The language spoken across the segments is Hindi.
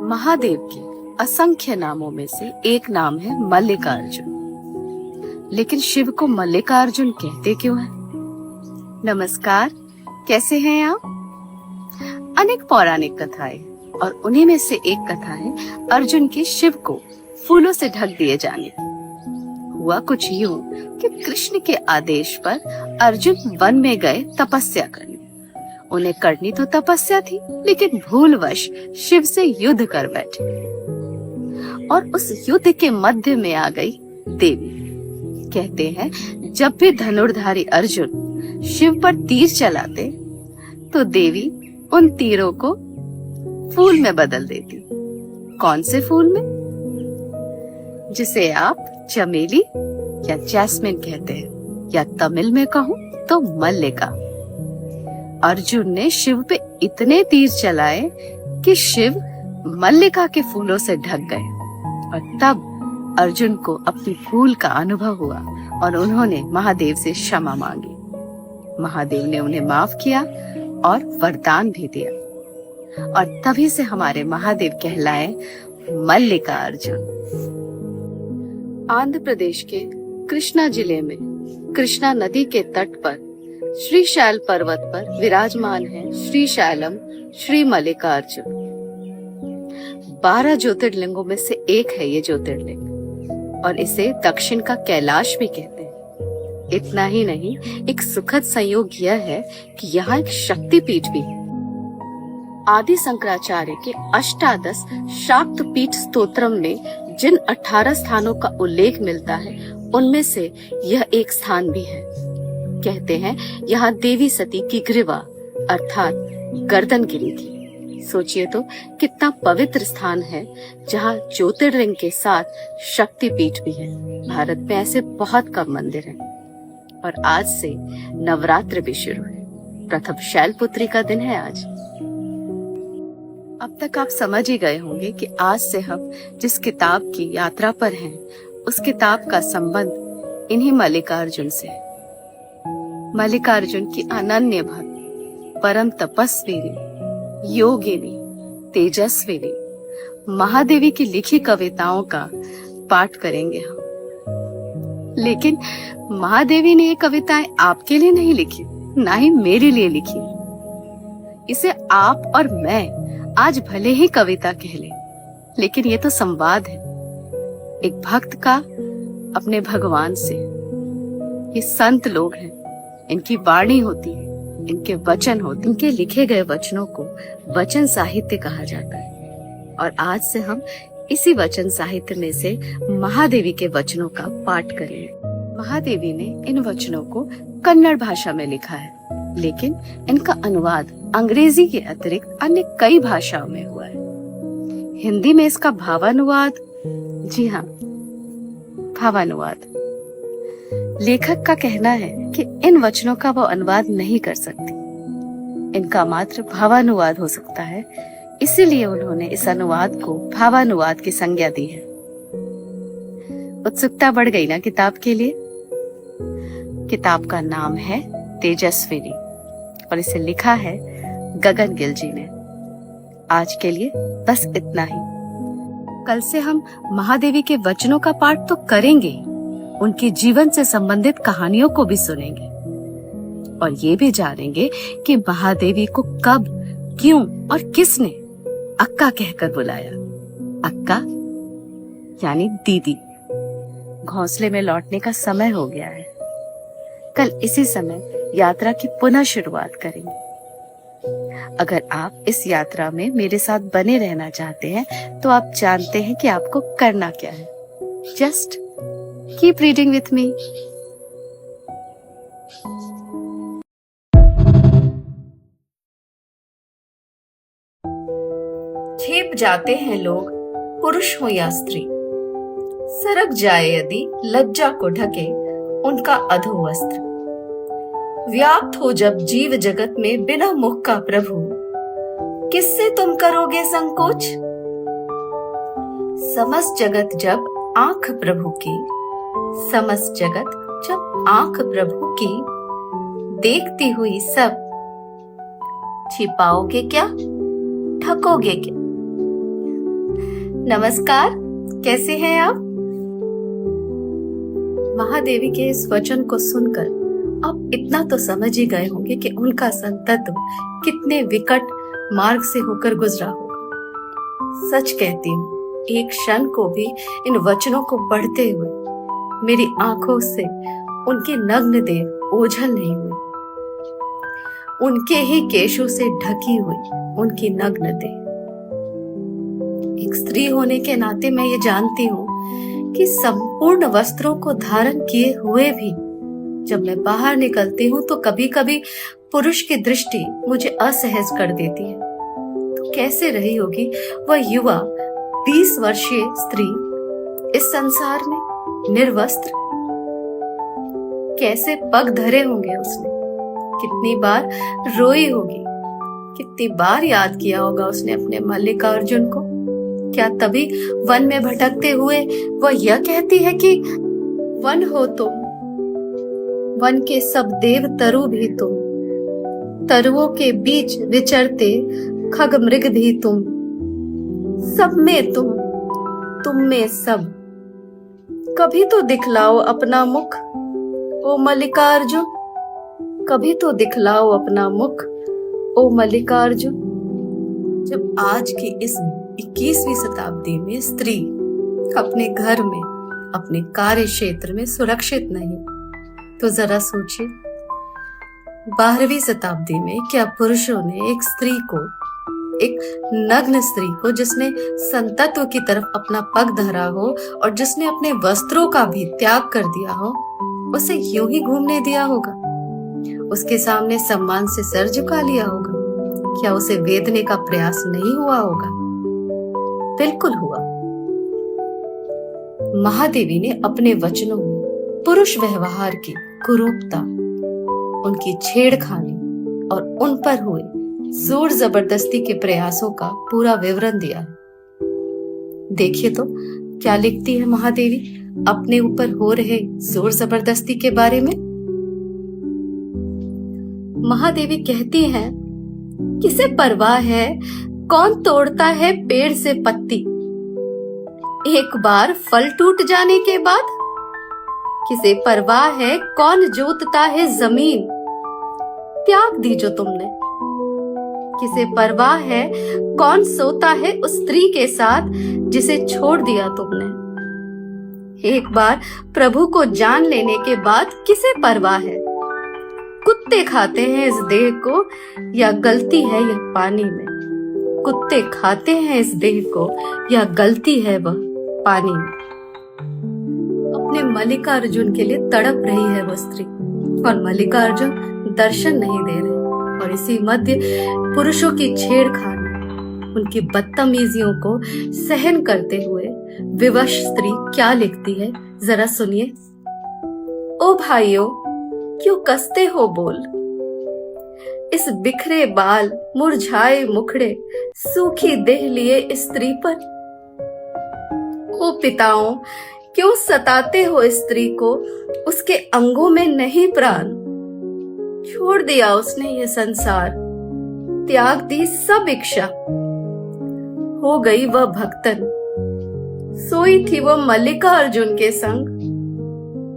महादेव के असंख्य नामों में से एक नाम है मल्लिकार्जुन। लेकिन शिव को मल्लिकार्जुन कहते क्यों हैं? नमस्कार, कैसे हैं आप? अनेक पौराणिक कथाएं और उन्हीं में से एक कथा है अर्जुन के शिव को फूलों से ढक दिए जाने की। हुआ कुछ यूं कि कृष्ण के आदेश पर अर्जुन वन में गए तपस्या करने। उन्हें करनी तो तपस्या थी, लेकिन भूलवश शिव से युद्ध कर बैठे और उस युद्ध के मध्य में आ गई देवी। कहते हैं जब भी धनुर्धारी अर्जुन शिव पर तीर चलाते तो देवी उन तीरों को फूल में बदल देती। कौन से फूल में? जिसे आप चमेली या जैस्मिन कहते हैं, या तमिल में कहूं तो मल्लिका। अर्जुन ने शिव पे इतने तीर चलाए कि शिव मल्लिका के फूलों से ढक गए और तब अर्जुन को अपनी भूल का अनुभव हुआ और उन्होंने महादेव से क्षमा मांगी। महादेव ने उन्हें माफ किया और वरदान भी दिया और तभी से हमारे महादेव कहलाए मल्लिकार्जुन। आंध्र प्रदेश के कृष्णा जिले में कृष्णा नदी के तट पर श्रीशैल पर्वत पर विराजमान है श्रीशैलम श्री मल्लिकार्जुन। 12 ज्योतिर्लिंगों में से एक है ये ज्योतिर्लिंग और इसे दक्षिण का कैलाश भी कहते हैं। इतना ही नहीं, एक सुखद संयोग यह है कि यहाँ एक शक्तिपीठ भी है। आदि शंकराचार्य के अष्टादश शाक्त पीठ स्तोत्रम में जिन 18 स्थानों का उल्लेख मिलता है उनमें से यह एक स्थान भी है। कहते हैं यहाँ देवी सती की ग्रीवा अर्थात गर्दन गिरी थी। सोचिए तो कितना पवित्र स्थान है जहाँ ज्योतिर्लिंग के साथ शक्तिपीठ भी है। भारत में ऐसे बहुत कम मंदिर हैं और आज से नवरात्र भी शुरू है। प्रथम शैलपुत्री का दिन है आज। अब तक आप समझ ही गए होंगे कि आज से हम जिस किताब की यात्रा पर हैं, उस किताब का संबंध इन्हीं मल्लिकार्जुन से है। मल्लिकार्जुन की अनन्य भक्त, परम तपस्विनी, योगिनी, तेजस्विनी महादेवी की लिखी कविताओं का पाठ करेंगे हम। लेकिन महादेवी ने ये कविताएं आपके लिए नहीं लिखी, ना ही मेरे लिए लिखी। इसे आप और मैं आज भले ही कविता कह लें, लेकिन ये तो संवाद है एक भक्त का अपने भगवान से। ये संत लोग हैं, इनकी वाणी होती है, इनके वचन होते, इनके लिखे गए वचनों को वचन साहित्य कहा जाता है। और आज से हम इसी वचन साहित्य में से महादेवी के वचनों का पाठ करेंगे। महादेवी ने इन वचनों को कन्नड़ भाषा में लिखा है, लेकिन इनका अनुवाद अंग्रेजी के अतिरिक्त अन्य कई भाषाओं में हुआ है। हिंदी में इसका भावानुवाद, जी हाँ, भावानुवाद। लेखक का कहना है कि इन वचनों का वो अनुवाद नहीं कर सकती, इनका मात्र भावानुवाद हो सकता है। इसीलिए उन्होंने इस अनुवाद को भावानुवाद की संज्ञा दी है। उत्सुकता बढ़ गई ना किताब के लिए? किताब का नाम है तेजस्विनी और इसे लिखा है गगन गिल जी ने। आज के लिए बस इतना ही। कल से हम महादेवी के वचनों का पाठ तो करेंगे, उनके जीवन से संबंधित कहानियों को भी सुनेंगे और ये भी जानेंगे कि महादेवी को कब, क्यों और किसने अक्का कहकर बुलाया। अक्का यानी दीदी। घोंसले में लौटने का समय हो गया है। कल इसी समय यात्रा की पुनः शुरुआत करेंगे। अगर आप इस यात्रा में मेरे साथ बने रहना चाहते हैं तो आप जानते हैं कि आपको करना क्या है। Just keep reading with me. छिप जाते हैं लोग, पुरुष हो या स्त्री, सरक जाए यदि लज्जा को ढके उनका अधोवस्त्र। व्याप्त हो जब जीव जगत में बिना मुख का प्रभु, किससे तुम करोगे संकोच? समस्त जगत जब आंख प्रभु की, समस्त जगत जब आंख प्रभु की, देखती हुई सब, छिपाओगे क्या, ढकोगे क्या? नमस्कार, कैसे हैं आप? महादेवी के इस वचन को सुनकर आप इतना तो समझ ही गए होंगे कि उनका संतत्व कितने विकट मार्ग से होकर गुजरा होगा। सच कहती हूँ, एक क्षण को भी इन वचनों को पढ़ते हुए मेरी आंखों से उनके नग्न देह ओझल नहीं हुए। उनके ही केशों से ढकी हुई उनकी नग्न देह। एक स्त्री होने के नाते मैं ये जानती हूँ कि संपूर्ण वस्त्रों को धारण किए हुए भी जब मैं बाहर निकलती हूँ तो कभी कभी पुरुष की दृष्टि मुझे असहज कर देती है। तो कैसे रही होगी वह युवा 20 वर्षीय स्त्री इस संसार में निर्वस्त्र? कैसे पग धरे होंगे उसने? कितनी बार रोई होगी, कितनी बार याद किया होगा उसने अपने मल्लिकार्जुन को। क्या तभी वन में भटकते हुए वह यह कहती है कि वन हो तुम, वन के सब देव तरु भी तुम, तरुओं के बीच विचरते खग मृग भी तुम, सब में तुम में सब। कभी तो दिखलाओ अपना मुख ओ मल्लिकार्जुन, कभी तो दिखलाओ अपना मुख ओ मल्लिकार्जुन। जब आज की इस 21वीं शताब्दी में स्त्री अपने घर में, अपने कार्य क्षेत्र में सुरक्षित नहीं, तो जरा सोचिए 12वीं शताब्दी में क्या पुरुषों ने एक स्त्री को, एक नग्न स्त्री को जिसने संतत्व की तरफ अपना पग धरा हो और जिसने अपने वस्त्रों का भी त्याग कर दिया हो, उसे यूं ही घूमने दिया होगा? उसके सामने सम्मान से सर झुका लिया होगा? क्या उसे वेदने का प्रयास नहीं हुआ होगा? बिल्कुल हुआ। महादेवी ने अपने वचनों में पुरुष व्यवहार की कुरूपता, उनकी छेड़खानी और उन पर हुए जोर जबरदस्ती के प्रयासों का पूरा विवरण दिया है। देखिए तो क्या लिखती है महादेवी अपने ऊपर हो रहे जोर जबरदस्ती के बारे में। महादेवी कहती हैं, किसे परवाह है कौन तोड़ता है पेड़ से पत्ती, एक बार फल टूट जाने के बाद। किसे परवाह है कौन जोतता है जमीन, त्याग दी जो तुमने। किसे परवाह है कौन सोता है उस स्त्री के साथ जिसे छोड़ दिया तुमने। एक बार प्रभु को जान लेने के बाद किसे परवाह है कुत्ते खाते हैं इस देह को या गलती है यह पानी में। कुत्ते खाते हैं इस देह को या गलती है वह पानी में। अपने मल्लिकार्जुन के लिए तड़प रही है वह स्त्री और मल्लिकार्जुन दर्शन नहीं दे रहे। और इसी मध्य पुरुषों की छेड़खानी, उनकी बदतमीजियों को सहन करते हुए विवश स्त्री क्या लिखती है जरा सुनिए। ओ भाइयों, क्यों कसते हो बोल, इस बिखरे बाल मुरझाए मुखड़े सूखी देह लिए स्त्री पर। ओ पिताओं, क्यों सताते हो स्त्री को, उसके अंगों में नहीं प्राण। छोड़ दिया उसने ये संसार, त्याग दी सब इच्छा, हो गई वह भक्तन। सोई थी वह मल्लिकार्जुन के संग,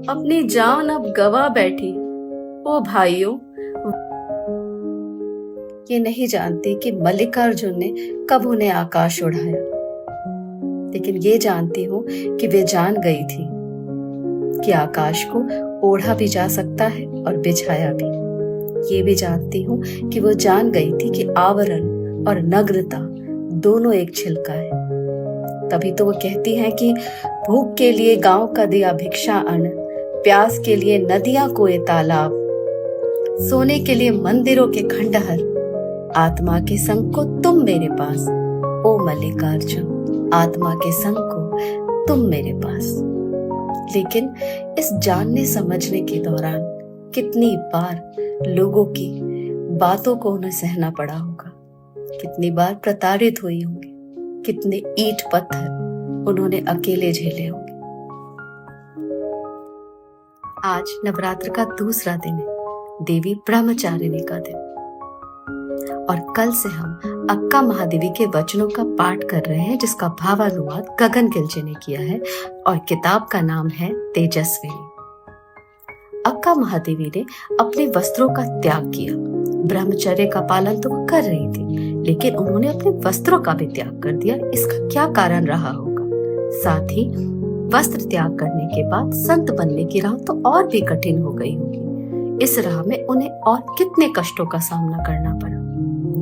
अपनी जान अब गवा बैठी। ओ भाइयों, ये नहीं जानती कि मल्लिकार्जुन ने कब उन्हें आकाश उड़ाया, लेकिन ये जानती हूँ कि वे जान गई थी कि आकाश को ओढ़ा भी जा सकता है और बिछाया भी। ये भी जानती हूँ कि वो जान गई थी कि आवरण और नग्नता दोनों एक छिलका है। तभी तो वो कहती हैं कि भूख के लिए गांव का दिया भिक्षा अन्न, प्यास के लिए नदियां कुएं तालाब, सोने के लिए मंदिरों के खंडहर, आत्मा के संग को तुम मेरे पास। ओ मल्लिकार्जुन, आत्मा के संग को तुम मेरे पास। लेकिन इस जानने समझने के दौरान कितनी बार लोगों की बातों को उन्हें सहना पड़ा होगा, कितनी बार प्रताड़ित हुई होंगी, कितने ईंट पत्थर उन्होंने अकेले झेले होंगे। आज नवरात्र का दूसरा दिन है, देवी ब्रह्मचारिणी का दिन। और कल से हम अक्का महादेवी के वचनों का पाठ कर रहे हैं, जिसका भावानुवाद गगन गिलजे ने किया है और किताब का नाम है तेजस्विनी। अक्का महादेवी ने अपने वस्त्रों का त्याग किया। ब्रह्मचर्य का पालन तो वो कर रही थी, लेकिन उन्होंने अपने वस्त्रों का भी त्याग कर दिया। इसका क्या कारण रहा होगा? साथ ही वस्त्र त्याग करने के बाद संत बनने की राह तो और भी कठिन हो गई होगी। इस राह में उन्हें और कितने कष्टों का सामना करना पड़ा।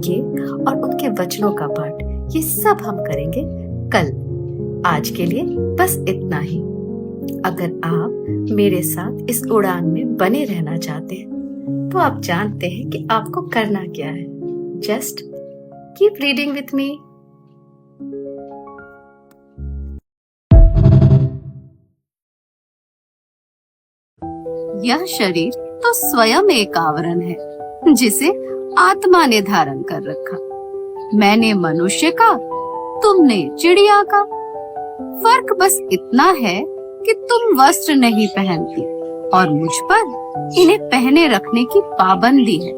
ये और उनके वचनों का पाठ, ये सब हम करेंगे कल। आज के लिए बस इतना ही। अगर आप मेरे साथ इस उड़ान में बने रहना चाहते हैं तो आप जानते हैं कि आपको करना क्या है। Just keep reading with me. यह शरीर तो स्वयं एक आवरण है जिसे आत्मा ने धारण कर रखा। मैंने मनुष्य का, तुमने चिड़िया का। फर्क बस इतना है कि तुम वस्त्र नहीं पहनती और मुझ पर इन्हें पहने रखने की पाबंदी है।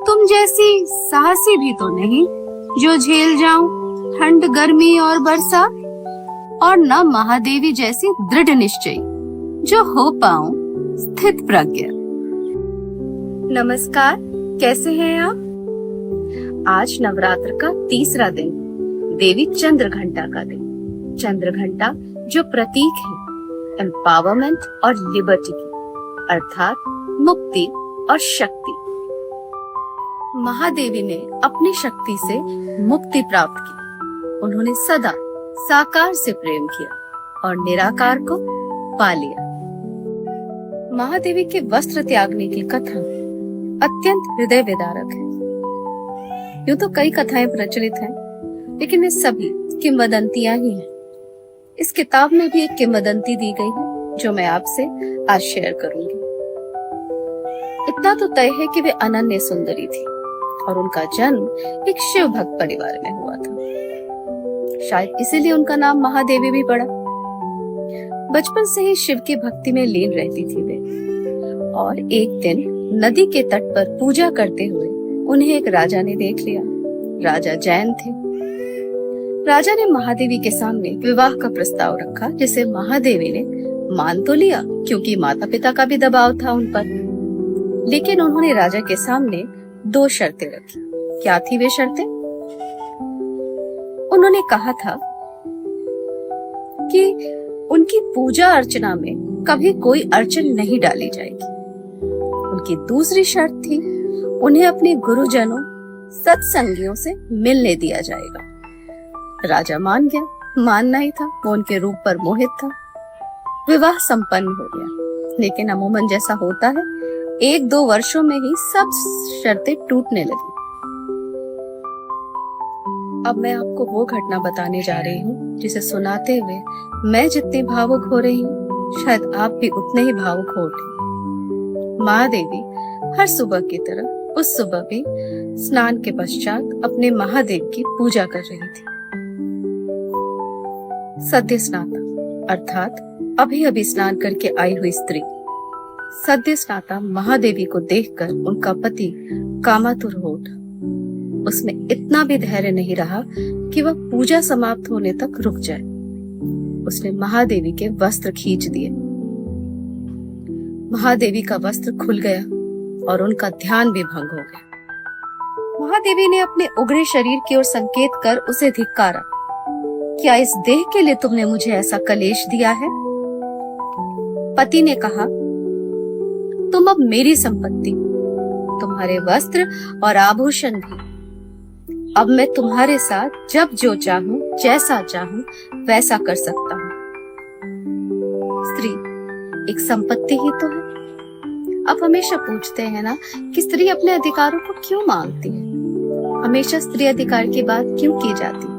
तुम जैसी साहसी भी तो नहीं जो झेल जाऊं ठंड, गर्मी और बरसात, और न महादेवी जैसी दृढ़ निश्चयी जो हो पाऊं स्थित प्रज्ञ। नमस्कार, कैसे हैं आप? आज नवरात्र का तीसरा दिन, देवी चंद्रघंटा का दिन। चंद्रघंटा जो प्रतीक है एम्पावरमेंट और लिबर्टी की, अर्थात मुक्ति और शक्ति। महादेवी ने अपनी शक्ति से मुक्ति प्राप्त की। उन्होंने सदा साकार से प्रेम किया और निराकार को पा लिया। महादेवी के वस्त्र त्यागने की कथा अत्यंत हृदय विदारक है। यूं तो कई कथाएं प्रचलित हैं, लेकिन वे सभी किंवदंतियां ही हैं। इस किताब में भी एक किंवदंती दी गई है जो मैं आपसे आज शेयर करूंगी। इतना तो तय है कि वे अनन्य सुंदरी थी और उनका जन्म एक शिव भक्त परिवार में हुआ था। शायद इसीलिए उनका नाम महादेवी भी पड़ा। बचपन से ही शिव की भक्ति में लीन रहती थी वे, और एक दिन नदी के तट पर पूजा करते हुए उन्हें एक राजा ने देख लिया। राजा जैन थे। राजा ने महादेवी के सामने विवाह का प्रस्ताव रखा, जिसे महादेवी ने मान तो लिया क्योंकि माता पिता का भी दबाव था उन पर। लेकिन उन्होंने राजा के सामने 2 शर्तें रखी। क्या थी वे शर्तें? उन्होंने कहा था कि उनकी पूजा अर्चना में कभी कोई अड़चन नहीं डाली जाएगी। उनकी दूसरी शर्त थी, उन्हें अपने गुरुजनों, सत्संगियों से मिलने दिया जाएगा। राजा मान गया। मानना ही था, वो उनके रूप पर मोहित था। विवाह संपन्न हो गया, लेकिन अमूमन जैसा होता है 1-2 वर्षों में ही सब शर्तें टूटने लगी। अब मैं आपको वो घटना बताने जा रही हूँ जिसे सुनाते हुए मैं जितनी भावुक हो रही हूँ, शायद आप भी उतने ही भावुक हो उठे। महादेवी हर सुबह की तरह उस सुबह भी स्नान के पश्चात अपने महादेव की पूजा कर रही थी। सद्य स्नाता अर्थात अभी अभी स्नान करके आई हुई स्त्री सद्य स्नाता महादेवी को देखकर उनका पति कामातुर हो उठा। उसमें इतना भी धैर्य नहीं रहा कि वह पूजा समाप्त होने तक रुक जाए। उसने महादेवी के वस्त्र खींच दिए। महादेवी का वस्त्र खुल गया और उनका ध्यान भी भंग हो गया। महादेवी ने अपने उगरे शरीर की ओर संकेत कर उसे धिक्कारा। क्या इस देह के लिए तुमने मुझे ऐसा कलेश दिया है? पति ने कहा, तुम अब मेरी संपत्ति, तुम्हारे वस्त्र और आभूषण भी। अब मैं तुम्हारे साथ जब जो चाहूं, जैसा चाहूं वैसा कर सकता हूं। स्त्री एक संपत्ति ही तो है। आप हमेशा पूछते हैं ना कि स्त्री अपने अधिकारों को क्यों मांगती है? हमेशा स्त्री अधिकार की बात क्यों की जाती है?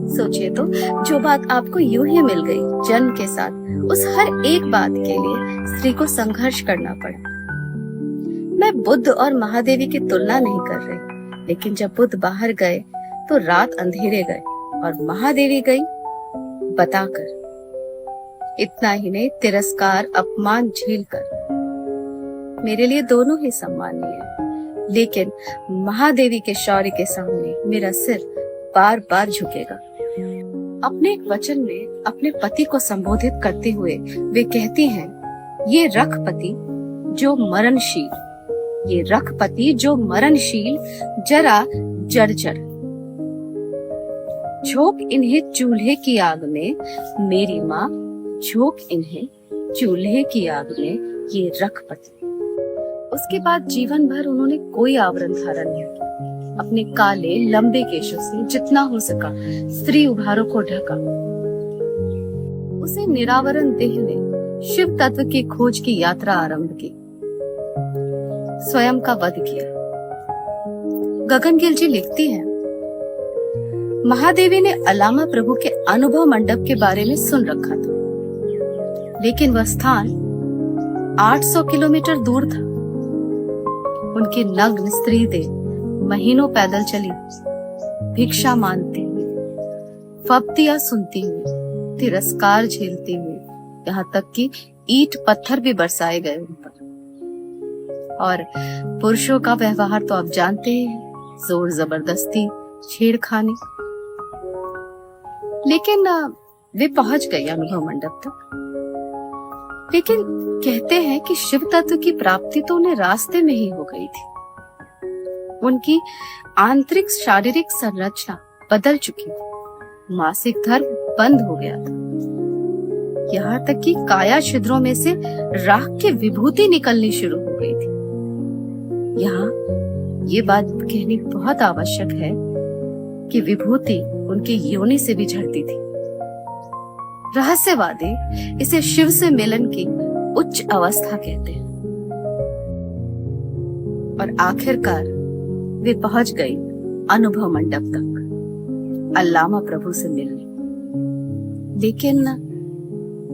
सोचिए तो, जो बात आपको यूं ही मिल गई जन्म के साथ, उस हर एक बात के लिए स्त्री को संघर्ष करना पड़ा। मैं बुद्ध और महादेवी की तुलना नहीं कर रही, लेकिन जब बुद्ध बाहर गए तो रात अंधेरे गए और महादेवी गई बताकर। इतना ही नहीं, तिरस्कार, अपमान झेल कर। मेरे लिए दोनों ही सम्मानीय है, लेकिन महादेवी के शौर्य के सामने मेरा सिर बार बार झुकेगा। अपने एक वचन में अपने पति को संबोधित करते हुए वे कहती हैं, ये रखपति जो मरणशील जरा जर्जर, झोंक इन्हें चूल्हे की आग में, मेरी माँ झोंक इन्हें चूल्हे की आग में, ये रखपति। उसके बाद जीवन भर उन्होंने कोई आवरण धारण नहीं किया। अपने काले लंबे केशों से जितना हो सका स्त्री उभारों को ढका। उसे निरावरण देह ने शिव तत्व की खोज की यात्रा आरंभ की, स्वयं का वध किया। गगनगिल जी लिखती हैं, महादेवी ने अलामा प्रभु के अनुभव मंडप के बारे में सुन रखा था, लेकिन वह स्थान 800 किलोमीटर दूर था। उनकी नग्न स्त्री देह महीनों पैदल चली, भिक्षा मांगती हुई, फब्तियां सुनती हुई, तिरस्कार झेलती हुई, यहाँ तक कि ईंट पत्थर भी बरसाए गए उन पर। और पुरुषों का व्यवहार तो आप जानते हैं, जोर जबरदस्ती, छेड़खानी। लेकिन वे पहुंच गई अनुभव मंडप तक। लेकिन कहते हैं कि शिव तत्व की प्राप्ति तो उन्हें रास्ते में ही हो गई थी। उनकी आंतरिक शारीरिक संरचना बदल चुकी थी, मासिक धर्म बंद हो गया था, यहाँ तक कि काया छिद्रों में से राख की विभूति निकलनी शुरू हो गई थी। यहाँ ये बात कहनी बहुत आवश्यक है कि विभूति उनकी योनि से भी झड़ती थी। रहस्यवादी इसे शिव से मिलन की उच्च अवस्था कहते हैं। और आखिरकार वे पहुंच गई अनुभव मंडप तक अल्लामा प्रभु से मिलने। लेकिन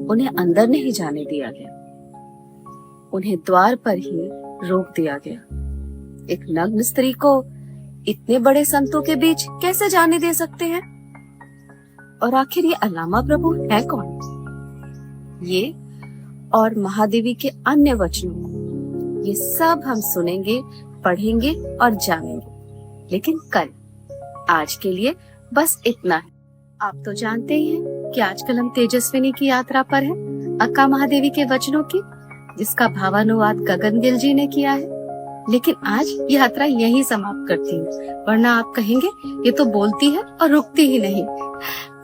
उन्हें अंदर नहीं जाने दिया गया, उन्हें द्वार पर ही रोक दिया गया। एक नग्न स्त्री को इतने बड़े संतों के बीच कैसे जाने दे सकते हैं? और आखिर ये अल्लामा प्रभु है कौन? ये और महादेवी के अन्य वचनों को, ये सब हम सुनेंगे, पढ़ेंगे और जानेंगे, लेकिन कल। आज के लिए बस इतना है। आप तो जानते ही हैं कि आजकल हम तेजस्विनी की यात्रा पर हैं, अक्का महादेवी के वचनों की, जिसका भावानुवाद गगनगिल जी ने किया है। लेकिन आज यात्रा यहीं समाप्त करती हूँ, वरना आप कहेंगे ये तो बोलती है और रुकती ही नहीं।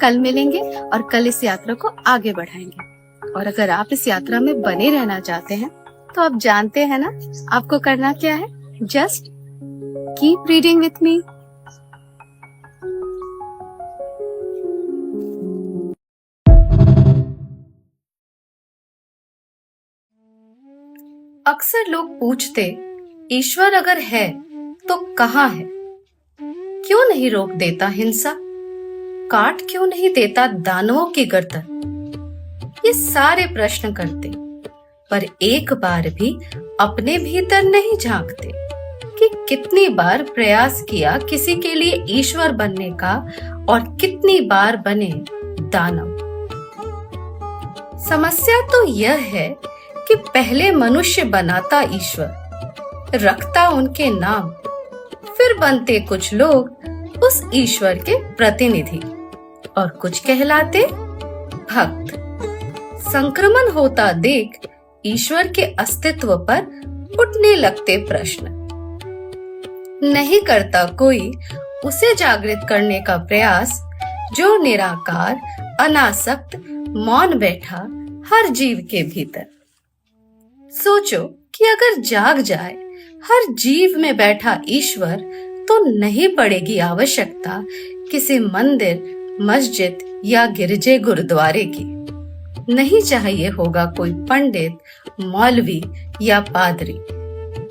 कल मिलेंगे और कल इस यात्रा को आगे बढ़ाएंगे। और अगर आप इस यात्रा में बने रहना चाहते हैं तो आप जानते हैं ना आपको करना क्या है। Just keep reading with me. अक्सर लोग पूछते, ईश्वर अगर है तो कहाँ है? क्यों नहीं रोक देता हिंसा? काट क्यों नहीं देता दानवों की गर्दन? ये सारे प्रश्न करते, पर एक बार भी अपने भीतर नहीं झांकते कि कितनी बार प्रयास किया किसी के लिए ईश्वर बनने का और कितनी बार बने दानव। समस्या तो यह है कि पहले मनुष्य बनाता ईश्वर, रखता उनके नाम, फिर बनते कुछ लोग उस ईश्वर के प्रतिनिधि और कुछ कहलाते भक्त। संक्रमण होता देख ईश्वर के अस्तित्व पर उठने लगते प्रश्न। नहीं करता कोई उसे जागृत करने का प्रयास, जो निराकार, अनासक्त, मौन बैठा हर जीव के भीतर। सोचो कि अगर जाग जाए हर जीव में बैठा ईश्वर, तो नहीं पड़ेगी आवश्यकता किसी मंदिर, मस्जिद या गिरजे गुरुद्वारे की। नहीं चाहिए होगा कोई पंडित, मौलवी या पादरी।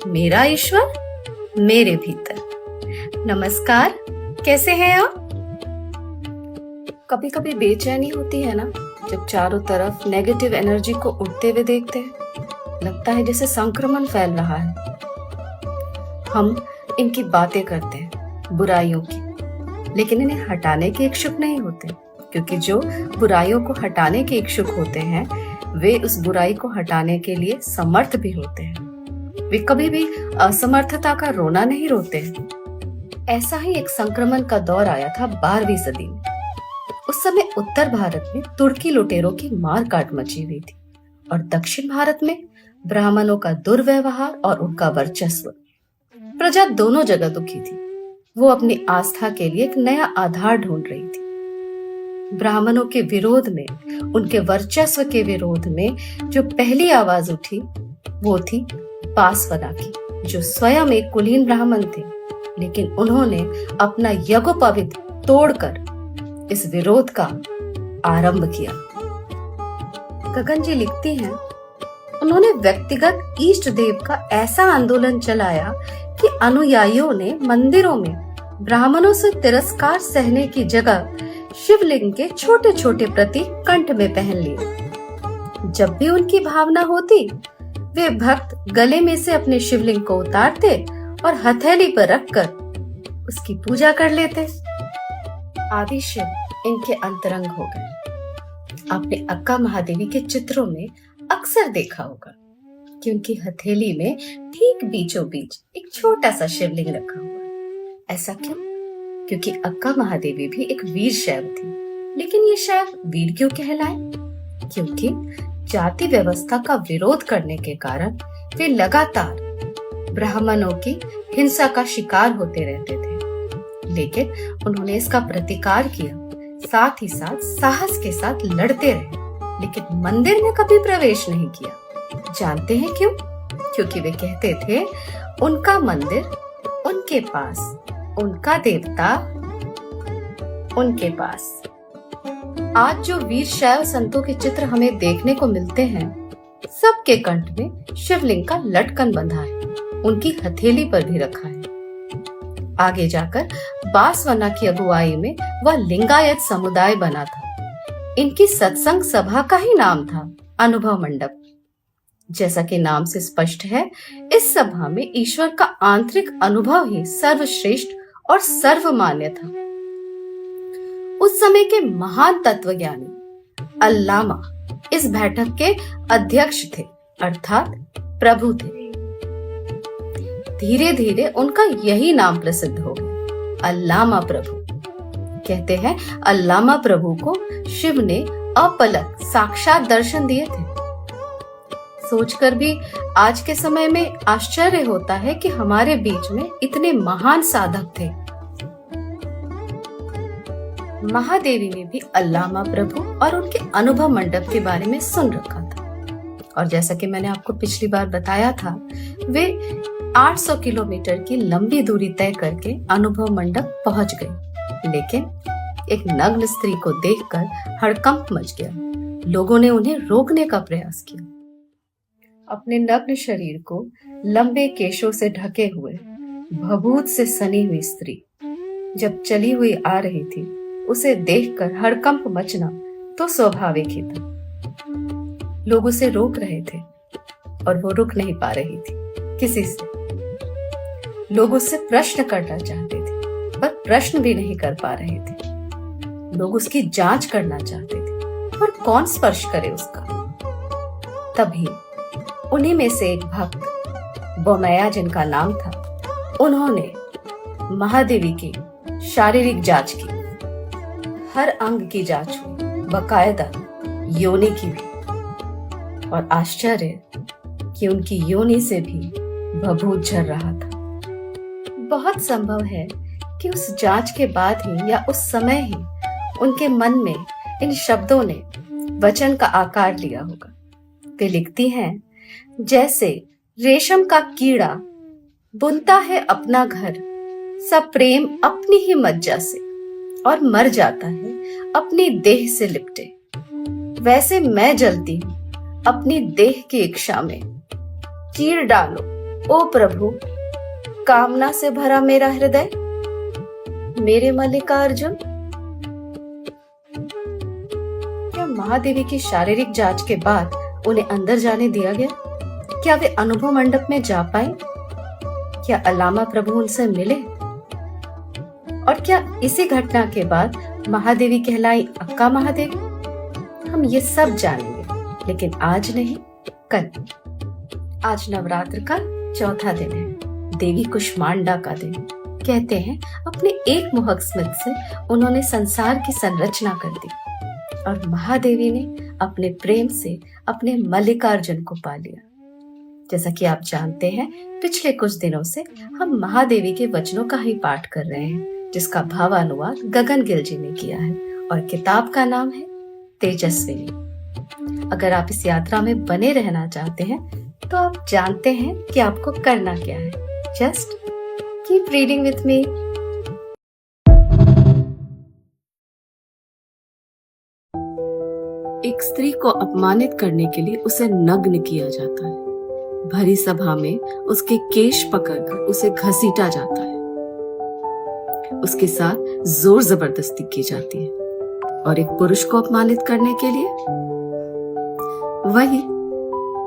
मेरा ईश्वर मेरे भीतर। नमस्कार, कैसे हैं आप? कभी कभी बेचैनी होती है ना, जब चारों तरफ नेगेटिव एनर्जी को उठते हुए देखते हैं। लगता है जैसे संक्रमण फैल रहा है। हम इनकी बातें करते हैं, बुराइयों की, लेकिन इन्हें हटाने के इच्छुक नहीं होते, क्योंकि जो बुराइयों को हटाने के इच्छुक होते हैं वे उस बुराई को हटाने के लिए समर्थ भी होते हैं। वे कभी भी असमर्थता का रोना नहीं रोते हैं। ऐसा ही एक संक्रमण का दौर आया था 12वीं सदी में। उस समय उत्तर भारत में तुर्की लुटेरों की मार काट मची हुई थी और दक्षिण भारत में ब्राह्मणों का दुर्व्यवहार और उनका वर्चस्व। प्रजा दोनों जगह दुखी थी। वो अपनी आस्था के लिए एक नया आधार ढूंढ रही थी। ब्राह्मणों के विरोध में, उनके वर्चस्व के विरोध में जो पहली आवाज उठी वो थी बासवना की, जो स्वयं एक कुलीन ब्राह्मण थे, लेकिन उन्होंने अपना यज्ञोपवीत तोड़कर इस विरोध का आरंभ किया। गगन जी लिखती हैं, उन्होंने व्यक्तिगत इष्ट देव का ऐसा आंदोलन चलाया कि अनुयायियों ने मंदिरों में ब्राह्मणों से तिरस्कार सहने की जगह शिवलिंग के छोटे छोटे प्रतीक कंठ में पहन लिए। जब भी उनकी भावना होती, वे भक्त गले में से अपने शिवलिंग को उतारते और हथेली पर रखकर उसकी पूजा कर लेते। आदि शिव इनके अंतरंग हो गए। आपने अक्का महादेवी के चित्रों में अक्सर देखा होगा कि उनकी हथेली में ठीक बीचों बीच एक छोटा सा शिवलिंग रखा हुआ है। ऐसा क्यों? क्योंकि अक्का महादेवी भी एक वीर शैव थी। लेकिन ये शैव वीर क्यों कहलाए? क्योंकि जाति व्यवस्था का विरोध करने के कारण वे लगातार ब्राह्मणों की हिंसा का शिकार होते रहते थे। लेकिन उन्होंने इसका प्रतिकार किया, साथ ही साथ साहस के साथ लड़ते रहे, लेकिन मंदिर में कभी प्रवेश नहीं किया। जानते हैं क्यों? क्योंकि वे कहते थे उनका मंदिर उनके पास, उनका देवता उनके पास। आज जो वीर शैव संतों के चित्र हमें देखने को मिलते हैं, सबके कंठ में शिवलिंग का लटकन बंधा है, उनकी हथेली पर भी रखा है। आगे जाकर बासवना की अगुवाई में वह लिंगायत समुदाय बना था। इनकी सत्संग सभा का ही नाम था अनुभव मंडप। जैसा कि नाम से स्पष्ट है, इस सभा में ईश्वर का आंतरिक अनुभव ही सर्वश्रेष्ठ और सर्वमान्य था। उस समय के महान तत्वज्ञानी अल्लामा इस बैठक के अध्यक्ष थे, अर्थात प्रभु थे। धीरे धीरे उनका यही नाम प्रसिद्ध हो गया, अल्लामा प्रभु। कहते हैं अल्लामा प्रभु को शिव ने अपलक साक्षात दर्शन दिए थे। सोचकर भी आज के समय में आश्चर्य होता है कि हमारे बीच में इतने महान साधक थे। महादेवी ने भी अल्लामा प्रभु और उनके अनुभव मंडप के बारे में सुन रखा था, और जैसा कि मैंने आपको पिछली बार बताया था, वे 800 किलोमीटर की लंबी दूरी तय करके अनुभव मंडप पहुंच गई। लेकिन एक नग्न स्त्री को देखकर हड़कंप मच गया। लोगों ने उन्हें रोकने का प्रयास किया। अपने नग्न शरीर को लंबे केशों से ढके हुए, भभूत से सनी हुई स्त्री जब चली हुई आ रही थी, उसे देखकर हड़कंप मचना तो स्वाभाविक ही था। लोग उसे रोक रहे थे और वो रुक नहीं पा रही थी किसी से। लोग उससे प्रश्न करना चाहते थे पर प्रश्न भी नहीं कर पा रहे थे। लोग उसकी जांच करना चाहते थे पर कौन स्पर्श करे उसका। तभी उन्हीं में से एक भक्त, बोमैया जिनका नाम था, उन्होंने महादेवी की शारीरिक जांच की। हर अंग की जांच हुई, बकायदा योनि की भी, और आश्चर्य कि उनकी योनि से भी भभूत झर रहा था। बहुत संभव है कि उस जांच के बाद ही या उस समय ही उनके मन में इन शब्दों ने वचन का आकार लिया होगा। वे लिखती हैं, जैसे रेशम का कीड़ा बुनता है अपना घर, सब प्रेम अपनी ही मज्जा से, और मर जाता है अपनी देह से लिपटे, वैसे मैं जलती हूँ अपनी देह की इच्छा में। चीर डालो ओ प्रभु कामना से भरा मेरा हृदय, मेरे मल्लिकार्जुन। क्या महादेवी की शारीरिक जांच के बाद उन्हें अंदर जाने दिया गया? क्या वे अनुभव मंडप में जा पाए? क्या अल्लामा प्रभु उनसे मिले? और क्या इसी घटना के बाद महादेवी कहलाई अक्का महादेवी? हम ये सब जानेंगे, लेकिन आज नहीं, कल। आज नवरात्र का चौथा दिन है, देवी कुष्मांडा का दिन। कहते हैं अपने एक मोहक स्मित से उन्होंने संसार की संरचना कर दी और महादेवी ने अपने प्रेम से अपने मल्लिकार्जुन को पा लिया। जैसा कि आप जानते हैं, पिछले कुछ दिनों से हम महादेवी के वचनों का ही पाठ कर रहे हैं, जिसका भावानुवाद गगन गिल जी ने किया है और किताब का नाम है तेजस्विनी। अगर आप इस यात्रा में बने रहना चाहते हैं तो आप जानते हैं कि आपको करना क्या है। Just keep reading with me. एक स्त्री को अपमानित करने के लिए उसे नग्न किया जाता है। भरी सभा में उसके केश पकड़कर उसे घसीटा जाता है। उसके साथ जोर जबरदस्ती की जाती है। और एक पुरुष को अपमानित करने के लिए वही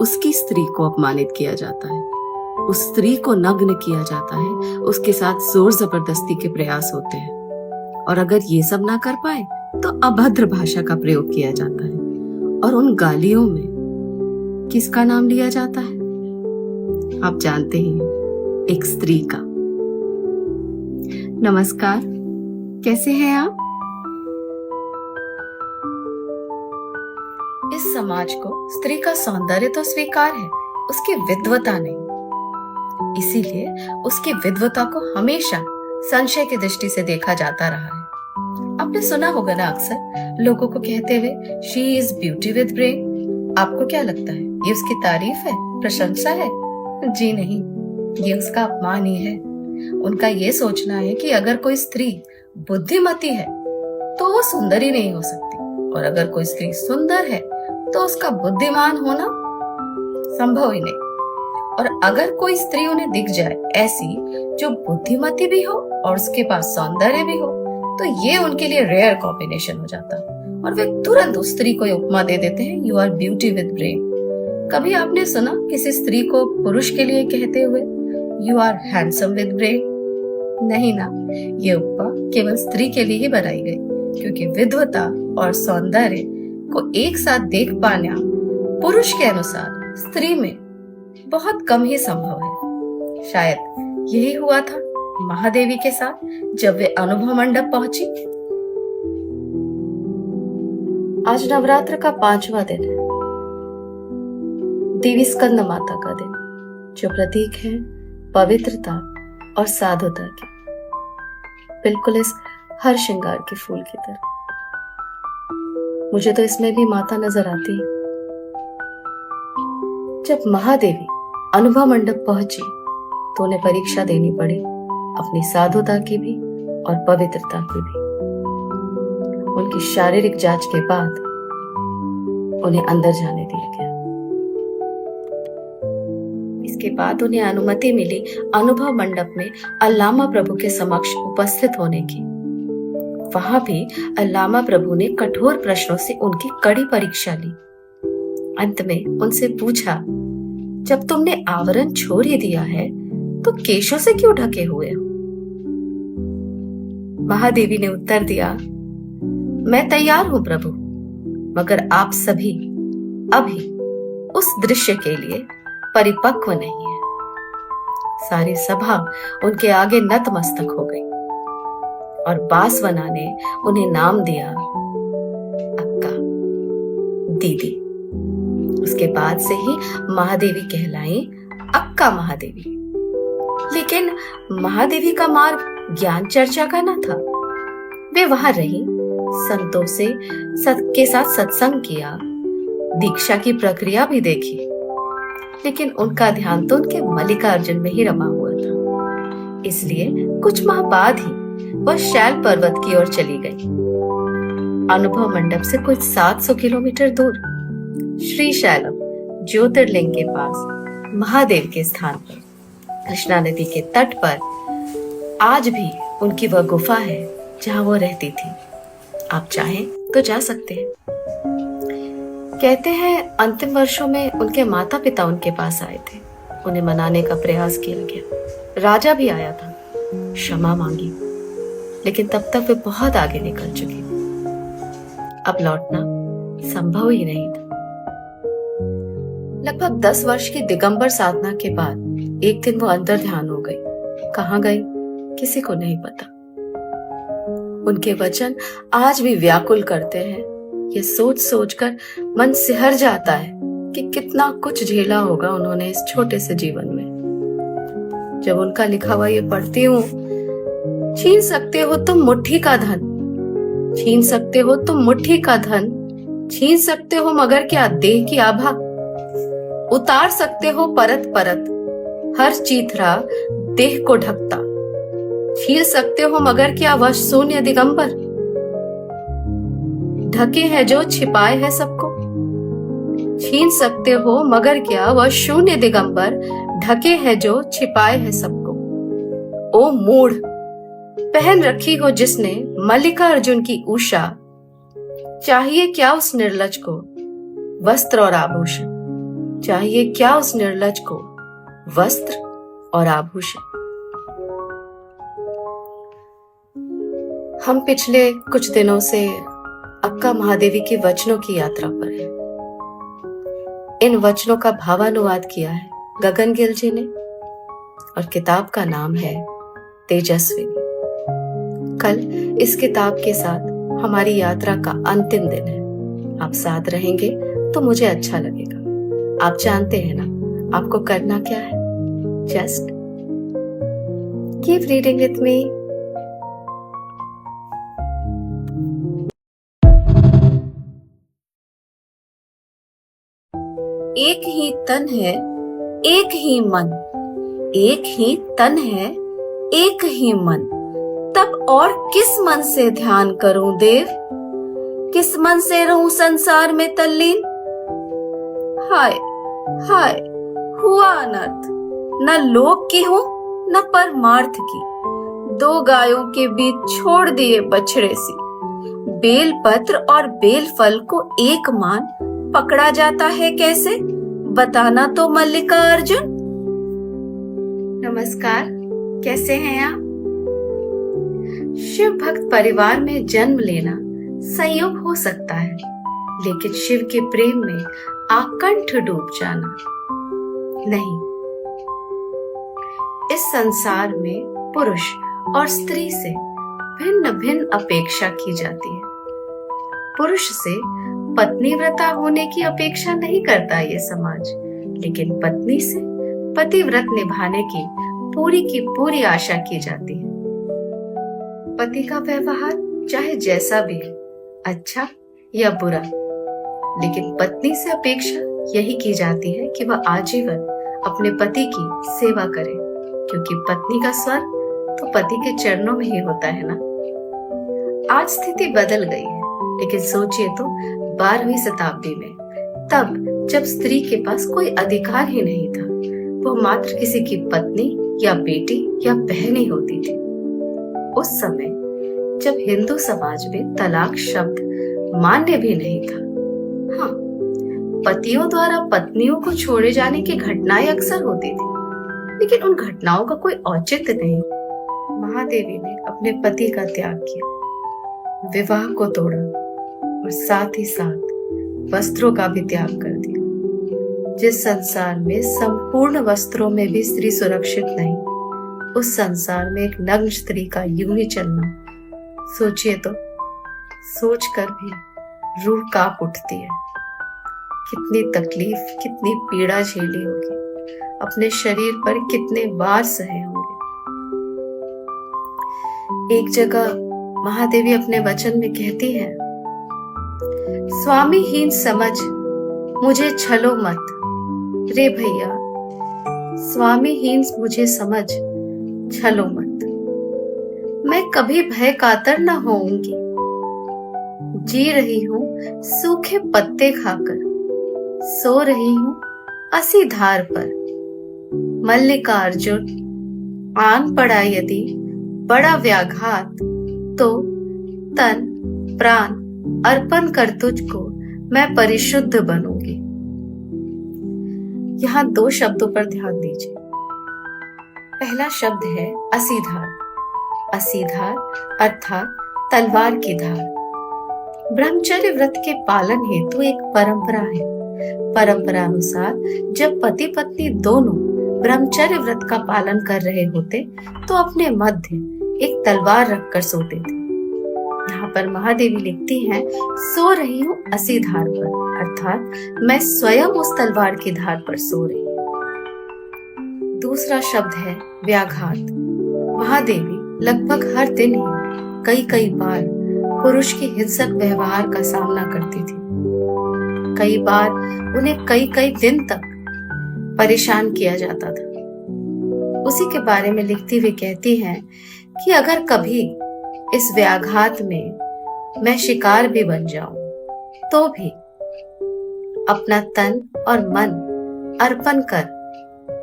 उसकी स्त्री को अपमानित किया जाता है। उस स्त्री को नग्न किया जाता है, उसके साथ जोर जबरदस्ती के प्रयास होते हैं। और अगर ये सब ना कर पाए तो अभद्र भाषा का प्रयोग किया जाता है और उन गालियों में किसका नाम लिया जाता है? आप जानते ही हैं, एक स्त्री का। नमस्कार, कैसे हैं आप? इस समाज को स्त्री का सौंदर्य तो स्वीकार है, उसकी विद्वता नहीं। इसीलिए उसकी विद्वता को हमेशा संशय की दृष्टि से देखा जाता रहा है। आपने सुना होगा ना अक्सर लोगों को कहते हुए she is beauty with brain. आपको क्या लगता है, ये उसकी तारीफ है, प्रशंसा है? जी नहीं, ये उसका अपमान ही है। उनका ये सोचना है कि अगर कोई स्त्री बुद्धिमती है तो वो सुंदर ही नहीं हो सकती, और अगर कोई स्त्री सुंदर है तो उसका बुद्धिमान होना संभव ही नहीं। और अगर कोई स्त्री उन्हें दिख जाए ऐसी जो बुद्धिमती भी हो और उसके पास सौंदर्य भी हो, तो ये उनके लिए रेयर कॉम्बिनेशन हो जाता और वे तुरंत उस स्त्री को उपमा दे देते हैं, you are beauty with brain. कभी आपने सुना किसी स्त्री को पुरुष के लिए कहते हुए you are handsome with brain? नहीं ना, ये उपमा केवल स्त्री के लिए ही बनाई गई, क्योंकि विद्वता और सौंदर्य को एक साथ देख पाना पुरुष के अनुसार स्त्री में बहुत कम ही संभव है। शायद यही हुआ था महादेवी के साथ जब वे अनुभव मंडप पहुंची। आज नवरात्र का 5वां दिन है, देवी स्कंद माता का दिन, जो प्रतीक है पवित्रता और साधुता की, बिल्कुल इस हर श्रृंगार के फूल की तरह। मुझे तो इसमें भी माता नजर आती है। जब महादेवी अनुभव मंडप पहुंची तो उन्हें परीक्षा देनी पड़ी, अपनी साधुता की भी और पवित्रता की भी। उनकी शारीरिक जांच के बाद उन्हें अंदर जाने दिया गया। इसके बाद उन्हें अनुमति मिली अनुभव मंडप में अल्लामा प्रभु के समक्ष उपस्थित होने की। वहां भी अल्लामा प्रभु ने कठोर प्रश्नों से उनकी कड़ी परीक्षा ली। अंत में उनसे पूछा, जब तुमने आवरण छोड़ ही दिया है तो केशों से क्यों ढके हुए हो? महादेवी ने उत्तर दिया, मैं तैयार हूं प्रभु, मगर आप सभी अभी उस दृश्य के लिए परिपक्व नहीं है। सारी सभा उनके आगे नतमस्तक हो गई और बासवना ने उन्हें नाम दिया अक्का, दीदी। उसके बाद से ही महादेवी कहलाई अक्का महादेवी। लेकिन महादेवी का मार्ग ज्ञान चर्चा का न था। वे वहां रही, संतों से के साथ सत्संग किया, दीक्षा की प्रक्रिया भी देखी, लेकिन उनका ध्यान तो उनके मल्लिकार्जुन में ही रमा हुआ था। इसलिए कुछ माह बाद ही वह शैल पर्वत की ओर चली गई। अनुभव मंडप से कुछ 700 किलोमीटर दूर श्री शैलम ज्योतिर्लिंग के पास महादेव के स्थान पर कृष्णा नदी के तट पर आज भी उनकी वह गुफा है जहां वो रहती थी। आप चाहें तो जा सकते हैं। कहते हैं अंतिम वर्षों में उनके माता पिता उनके पास आए थे। उन्हें मनाने का प्रयास किया गया। राजा भी आया था, क्षमा मांगी, लेकिन तब तक वे बहुत आगे निकल चुके। अब लौटना संभव ही नहीं था। लगभग 10 वर्ष की दिगंबर साधना के बाद एक दिन वो अंदर ध्यान हो गई। कहाँ गई किसी को नहीं पता। उनके वचन आज भी व्याकुल करते हैं। ये सोच सोचकर मन सिहर जाता है कि कितना कुछ झेला होगा उन्होंने इस छोटे से जीवन में। जब उनका लिखा हुआ ये पढ़ती हूँ, छीन सकते हो तुम मुट्ठी का धन, छीन सकते हो तुम मुट्ठी का धन, छीन सकते हो मगर क्या देह की आभा, उतार सकते हो परत परत हर चीथरा देह को ढकता, छीन सकते हो मगर क्या वह शून्य दिगंबर, ढके है जो छिपाए है सबको, छीन सकते हो मगर क्या वह शून्य दिगंबर, ढके है जो छिपाए है सबको। ओ मूढ़, पहन रखी हो जिसने मल्लिकार्जुन की उषा, चाहिए क्या उस निर्लज को वस्त्र और आभूषण, चाहिए क्या उस निर्लज को वस्त्र और आभूषण। हम पिछले कुछ दिनों से अक्का महादेवी के वचनों की यात्रा पर हैं। इन वचनों का भावानुवाद किया है गगन गिल जी ने और किताब का नाम है तेजस्विनी। कल इस किताब के साथ हमारी यात्रा का अंतिम दिन है। आप साथ रहेंगे तो मुझे अच्छा लगेगा। आप जानते हैं ना आपको करना क्या है? Just keep reading with me. एक ही तन है एक ही मन, एक ही तन है एक ही मन, तब और किस मन से ध्यान करूं देव, किस मन से रहूं संसार में तल्लीन। हाय हाय हुआ अनर्थ, न लोक की हूं न परमार्थ की, दो गायों के बीच छोड़ दिए बछड़े सी, बेल पत्र और बेल फल को एक मान पकड़ा जाता है कैसे, बताना तो मल्लिका अर्जुन। नमस्कार, कैसे हैं आप? शिव भक्त परिवार में जन्म लेना संयोग हो सकता है, लेकिन शिव के प्रेम में आकंठ डूब जाना नहीं। इस संसार में पुरुष और स्त्री से भिन्न भिन्न अपेक्षा की जाती है। पुरुष से पत्नी व्रता होने की अपेक्षा नहीं करता ये समाज, लेकिन पत्नी से पतिव्रत निभाने की पूरी आशा की जाती है। पति का व्यवहार चाहे जैसा भी हो, अच्छा या बुरा, लेकिन पत्नी से अपेक्षा यही की जाती है कि वह आजीवन अपने पति की सेवा करे, क्योंकि पत्नी का स्वर्ग तो पति के चरणों में ही होता है ना। आज स्थिति बदल गई है, लेकिन सोचिए तो 12वीं शताब्दी में, तब जब स्त्री के पास कोई अधिकार ही नहीं था, वो मात्र किसी की पत्नी या बेटी या बहन ही होती थी। उस समय जब हिंदू समाज में तलाक शब्द मान्य भी नहीं था। हाँ, पतियों द्वारा पत्नियों को छोड़े जाने की घटनाएं अक्सर होती थी, लेकिन उन घटनाओं का कोई औचित्य नहीं। महादेवी ने अपने पति का त्याग किया, विवाह को तोड़ा और साथ ही साथ वस्त्रों का भी त्याग कर दिया। जिस संसार में संपूर्ण वस्त्रों में भी स्त्री सुरक्षित नहीं, उस संसार में एक नग्न स्त्री का यूं ही चलना, सोचिए तो, सोचकर भी रूह कांप उठती है। कितनी तकलीफ, कितनी पीड़ा झेली होगी, अपने शरीर पर कितने वार सहे होंगे। एक जगह महादेवी अपने वचन में कहती है, स्वामीहीन समझ मुझे छलो मत रे भैया, स्वामीहीन मुझे समझ छलो मत, मैं कभी भय कातर न होऊंगी, जी रही हूं सूखे पत्ते खाकर, सो रही हूं असी धार पर, मल्लिकार्जुन आन पड़ा यदि बड़ा व्याघात, तो तन प्राण अर्पण कर तुझको मैं परिशुद्ध बनूंगी। यहाँ 2 शब्दों पर ध्यान दीजिए। पहला शब्द है असीधार। असीधार अर्थात तलवार की धार। ब्रह्मचर्य व्रत के पालन हेतु एक परंपरा है। परंपरा अनुसार जब पति पत्नी दोनों ब्रह्मचर्य व्रत का पालन कर रहे होते तो अपने मध्य एक तलवार रखकर सोते थे। यहाँ पर महादेवी लिखती हैं, सो रही हूँ असी धार पर, अर्थात मैं स्वयं उस तलवार की धार पर सो रही हूँ। दूसरा शब्द है व्याघात। महादेवी लगभग हर दिन ही कई बार पुरुष के हिंसक व्यवहार का सामना करती थी। कई बार उन्हें कई दिन तक परेशान किया जाता था। उसी के बारे में लिखती हुई कहती हैं कि अगर कभी इस व्याघात में मैं शिकार भी बन जाऊं तो भी अपना तन और मन अर्पण कर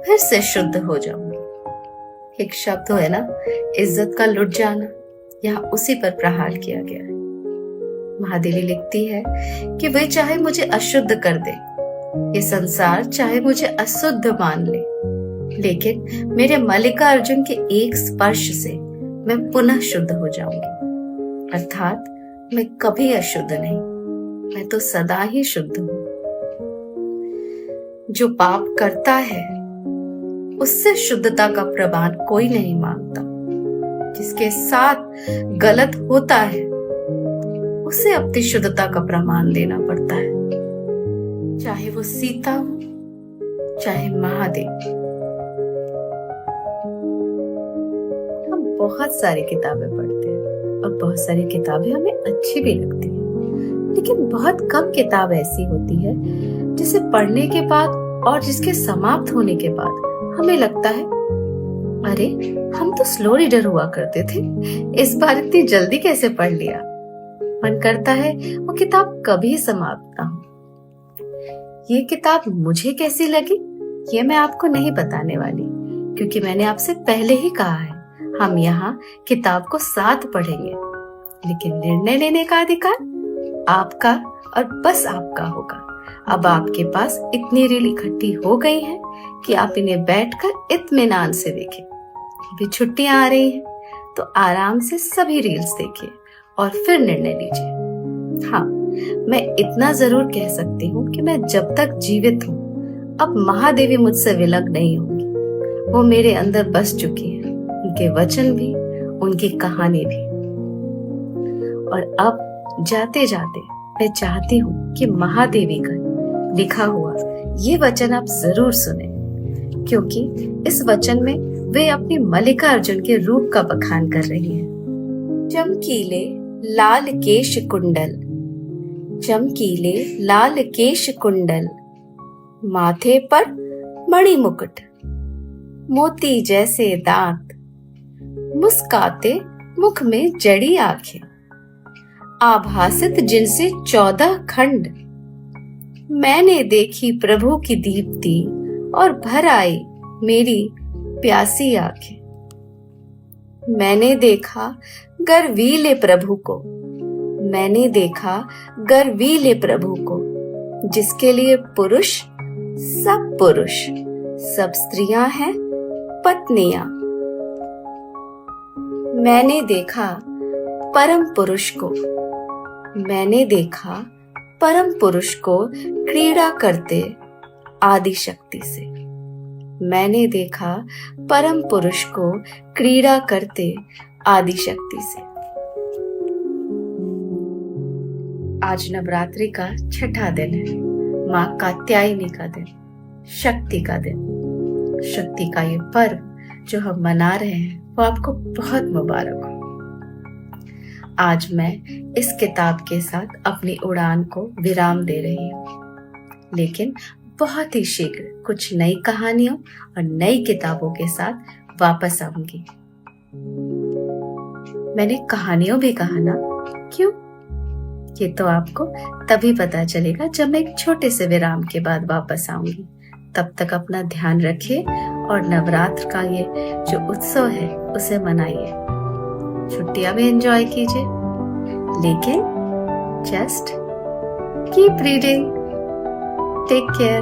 फिर से शुद्ध हो जाऊंगी। एक शब्द है ना, इज्जत का लुट जाना, यहाँ उसी पर प्रहार किया गया है। महादेवी लिखती है कि वे चाहे मुझे अशुद्ध कर दे, ये संसार चाहे मुझे अशुद्ध मान ले, लेकिन मेरे मल्लिकार्जुन के एक स्पर्श से मैं पुनः शुद्ध हो जाऊंगी। अर्थात मैं कभी अशुद्ध नहीं, मैं तो सदा ही शुद्ध हूं। जो पाप करता है उससे शुद्धता का प्रमाण कोई नहीं मांगता। जिसके साथ गलत होता है उसे अपनी शुद्धता का प्रमाण देना पड़ता है, चाहे वो सीता हो चाहे महादेव। हम बहुत सारी किताबें पढ़ते हैं और बहुत सारी किताबें हमें अच्छी भी लगती हैं, लेकिन बहुत कम किताब ऐसी होती है जिसे पढ़ने के बाद और जिसके समाप्त होने के बाद हमें लगता है, अरे हम तो स्लो रीडर हुआ करते थे, इस बार इतनी जल्दी कैसे पढ़ लिया। मन करता है वो किताब कभी समाप्त ना हो। ये किताब मुझे कैसी लगी ये मैं आपको नहीं बताने वाली, क्योंकि मैंने आपसे पहले ही कहा है हम यहाँ किताब को साथ पढ़ेंगे, लेकिन निर्णय लेने का अधिकार आपका और बस आपका होगा। अब आपके पास इतनी रील इकट्ठी हो गई है कि आप इन्हें बैठकर इत्मीनान से देखें। अभी छुट्टियां आ रही हैं तो आराम से सभी रील्स देखिए और फिर निर्णय लीजिए। हाँ, मैं इतना जरूर कह सकती हूँ कि मैं जब तक जीवित हूँ अब महादेवी मुझसे विलग नहीं होंगी। वो मेरे अंदर बस चुकी है, उनके वचन भी, उनकी कहानी भी। और अब जाते जाते मैं चाहती हूँ कि महादेवी का लिखा हुआ ये वचन आप जरूर सुने, क्योंकि इस वचन में वे अपनी मल्लिकार्जुन के रूप का बखान कर रही हैं। चमकीले लाल केश कुंडल, चमकीले लाल केश कुंडल, माथे पर मणि मुकुट, मोती जैसे दांत, मुस्काते मुख में जड़ी आंखें, आभासित जिनसे 14 खंड। मैंने देखी प्रभु की दीप्ति और भर आई मेरी प्यासी आंखें। मैंने देखा गर्वीले प्रभु को, मैंने देखा गर्वीले प्रभु को, जिसके लिए पुरुष, सब स्त्रियां हैं पत्नियां। मैंने देखा परम पुरुष को, मैंने देखा परम पुरुष को क्रीड़ा करते आदि शक्ति से। मैंने देखा परम पुरुष को क्रीड़ा करते आदि शक्ति से। आज नवरात्रि का छठा दिन है, माँ कात्यायनी का दिन, शक्ति का दिन। शक्ति का ये पर्व जो हम मना रहे हैं वो आपको बहुत मुबारक हो। आज मैं इस किताब के साथ अपनी उड़ान को विराम दे रही हूँ, लेकिन बहुत ही शीघ्र कुछ नई कहानियों और नई किताबों के साथ वापस आऊंगी। मैंने कहानियों भी कहा ना, क्यों? ये तो आपको तभी पता चलेगा जब मैं एक छोटे से विराम के बाद वापस आऊंगी। तब तक अपना ध्यान रखिए और नवरात्र का ये जो उत्सव है उसे मनाइए। छुट्टियां भी एंजॉय कीजिए, लेकिन just keep reading. Take care.